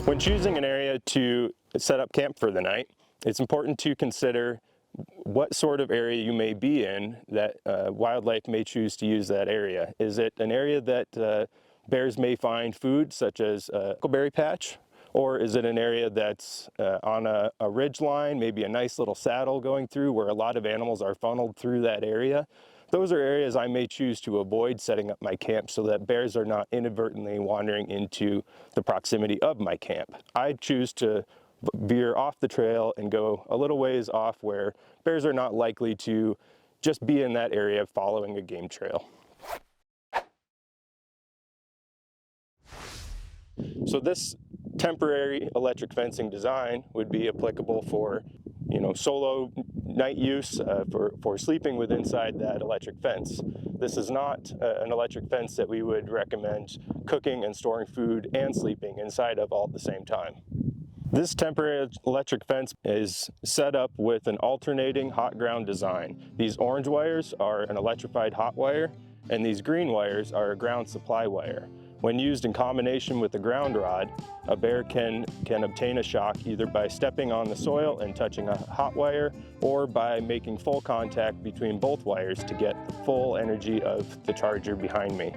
When choosing an area to set up camp for the night, it's important to consider what sort of area you may be in that wildlife may choose to use that area. Is it an area that bears may find food, such as a huckleberry patch? Or is it an area that's on a ridge line, maybe a nice little saddle going through where a lot of animals are funneled through that area? Those are areas I may choose to avoid setting up my camp so that bears are not inadvertently wandering into the proximity of my camp. I choose to veer off the trail and go a little ways off where bears are not likely to just be in that area following a game trail. So this temporary electric fencing design would be applicable for, solo night use for sleeping with inside that electric fence. This is not an electric fence that we would recommend cooking and storing food and sleeping inside of all at the same time. This temporary electric fence is set up with an alternating hot ground design. These orange wires are an electrified hot wire, and these green wires are a ground supply wire. When used in combination with the ground rod, a bear can obtain a shock either by stepping on the soil and touching a hot wire, or by making full contact between both wires to get the full energy of the charger behind me.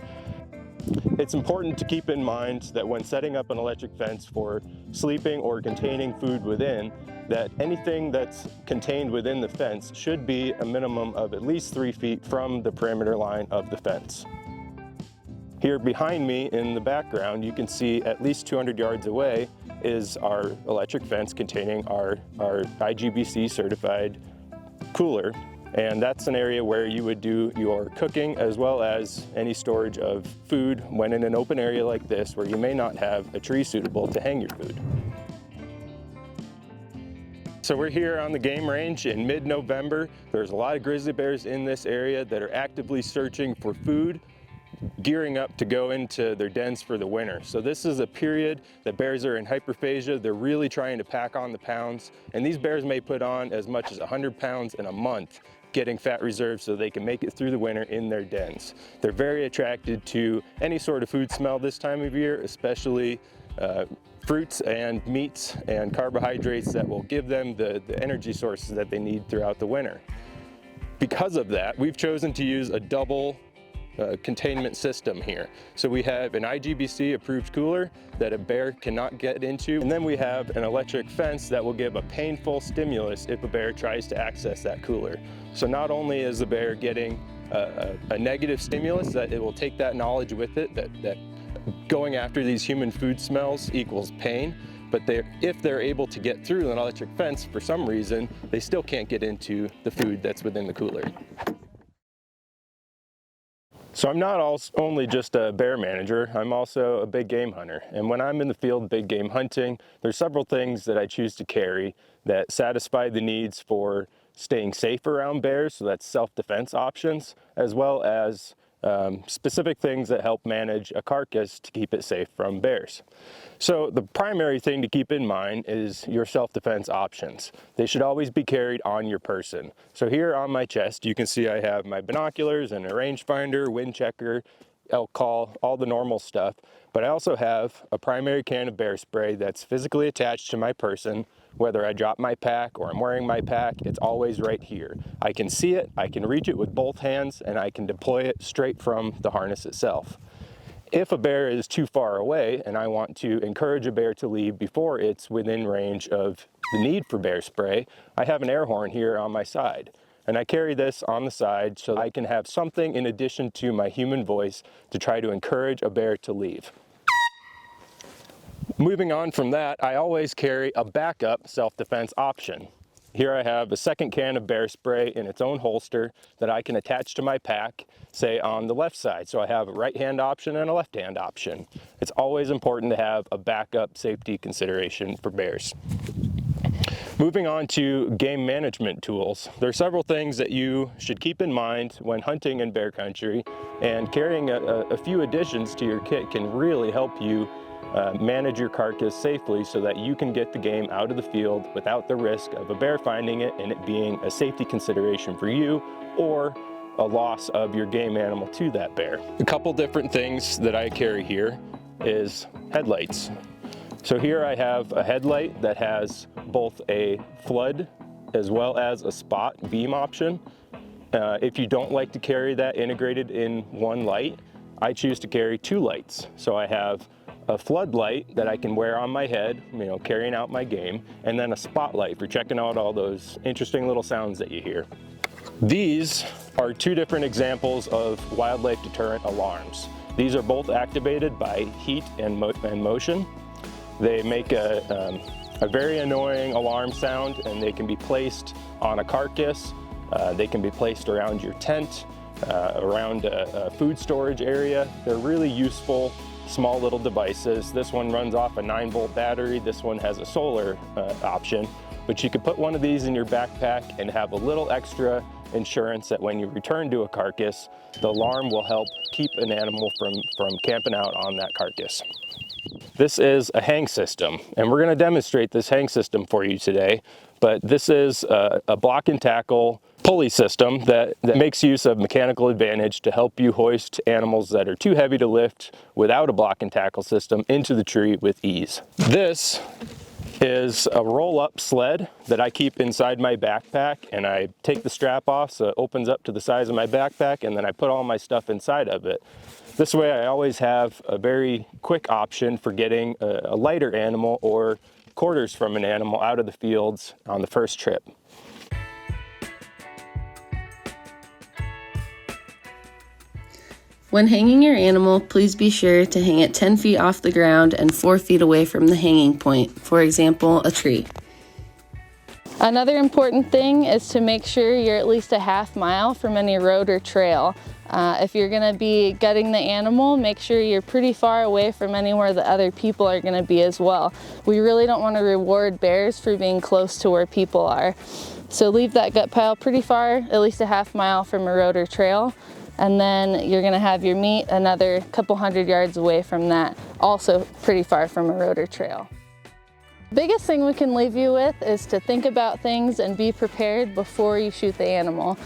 It's important to keep in mind that when setting up an electric fence for sleeping or containing food within, that anything that's contained within the fence should be a minimum of at least 3 feet from the perimeter line of the fence. Here behind me in the background, you can see at least 200 yards away is our electric fence containing our IGBC certified cooler. And that's an area where you would do your cooking as well as any storage of food when in an open area like this where you may not have a tree suitable to hang your food. So we're here on the game range in mid-November. There's a lot of grizzly bears in this area that are actively searching for food, gearing up to go into their dens for the winter. So this is a period that bears are in hyperphagia. They're really trying to pack on the pounds, and these bears may put on as much as 100 pounds in a month, getting fat reserves so they can make it through the winter in their dens. They're very attracted to any sort of food smell this time of year, especially fruits and meats and carbohydrates that will give them the energy sources that they need throughout the winter. Because of that, we've chosen to use a double containment system here. So we have an IGBC approved cooler that a bear cannot get into, and then we have an electric fence that will give a painful stimulus if a bear tries to access that cooler. So not only is the bear getting a negative stimulus, that it will take that knowledge with it, that going after these human food smells equals pain, but if they're able to get through an electric fence for some reason, they still can't get into the food that's within the cooler. So I'm not only just a bear manager, I'm also a big game hunter. And when I'm in the field big game hunting, there's several things that I choose to carry that satisfy the needs for staying safe around bears, so that's self-defense options, as well as specific things that help manage a carcass to keep it safe from bears. So the primary thing to keep in mind is your self-defense options. They should always be carried on your person. So here on my chest, you can see I have my binoculars and a rangefinder, wind checker, elk call, all the normal stuff. But I also have a primary can of bear spray that's physically attached to my person. Whether I drop my pack or I'm wearing my pack, it's always right here. I can see it, I can reach it with both hands, and I can deploy it straight from the harness itself. If a bear is too far away and I want to encourage a bear to leave before it's within range of the need for bear spray, I have an air horn here on my side. And I carry this on the side so I can have something in addition to my human voice to try to encourage a bear to leave. Moving on from that, I always carry a backup self-defense option. Here I have a second can of bear spray in its own holster that I can attach to my pack, say on the left side. So I have a right-hand option and a left-hand option. It's always important to have a backup safety consideration for bears. Moving on to game management tools, there are several things that you should keep in mind when hunting in bear country, and carrying a few additions to your kit can really help you manage your carcass safely so that you can get the game out of the field without the risk of a bear finding it and it being a safety consideration for you or a loss of your game animal to that bear. A couple different things that I carry here is headlights. So here I have a headlight that has both a flood as well as a spot beam option. If you don't like to carry that integrated in one light, I choose to carry two lights. So I have a floodlight that I can wear on my head, carrying out my game, and then a spotlight for checking out all those interesting little sounds that you hear. These are two different examples of wildlife deterrent alarms. These are both activated by heat and motion. They make a very annoying alarm sound, and they can be placed on a carcass. They can be placed around your tent, around a food storage area. They're really useful, small little devices. This one runs off a 9-volt battery. This one has a solar option, but you could put one of these in your backpack and have a little extra insurance that when you return to a carcass, the alarm will help keep an animal from camping out on that carcass. This is a hang system, and we're going to demonstrate this hang system for you today. But this is a block and tackle pulley system that makes use of mechanical advantage to help you hoist animals that are too heavy to lift without a block and tackle system into the tree with ease. This is a roll-up sled that I keep inside my backpack, and I take the strap off so it opens up to the size of my backpack, and then I put all my stuff inside of it. This way I always have a very quick option for getting a lighter animal or quarters from an animal out of the fields on the first trip. When hanging your animal, please be sure to hang it 10 feet off the ground and 4 feet away from the hanging point, for example, a tree. Another important thing is to make sure you're at least a half mile from any road or trail. If you're going to be gutting the animal, make sure you're pretty far away from anywhere that other people are going to be as well. We really don't want to reward bears for being close to where people are. So leave that gut pile pretty far, at least a half mile from a road or trail, and then you're going to have your meat another couple 100 yards away from that, also pretty far from a road or trail. Biggest thing we can leave you with is to think about things and be prepared before you shoot the animal.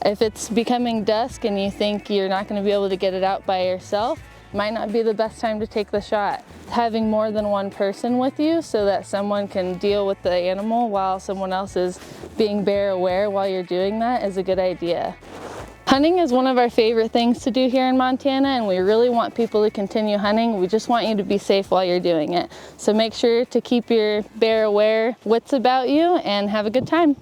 If it's becoming dusk and you think you're not going to be able to get it out by yourself, might not be the best time to take the shot. Having more than one person with you so that someone can deal with the animal while someone else is being bear aware while you're doing that is a good idea. Hunting is one of our favorite things to do here in Montana, and we really want people to continue hunting. We just want you to be safe while you're doing it. So make sure to keep your bear aware wits about you and have a good time.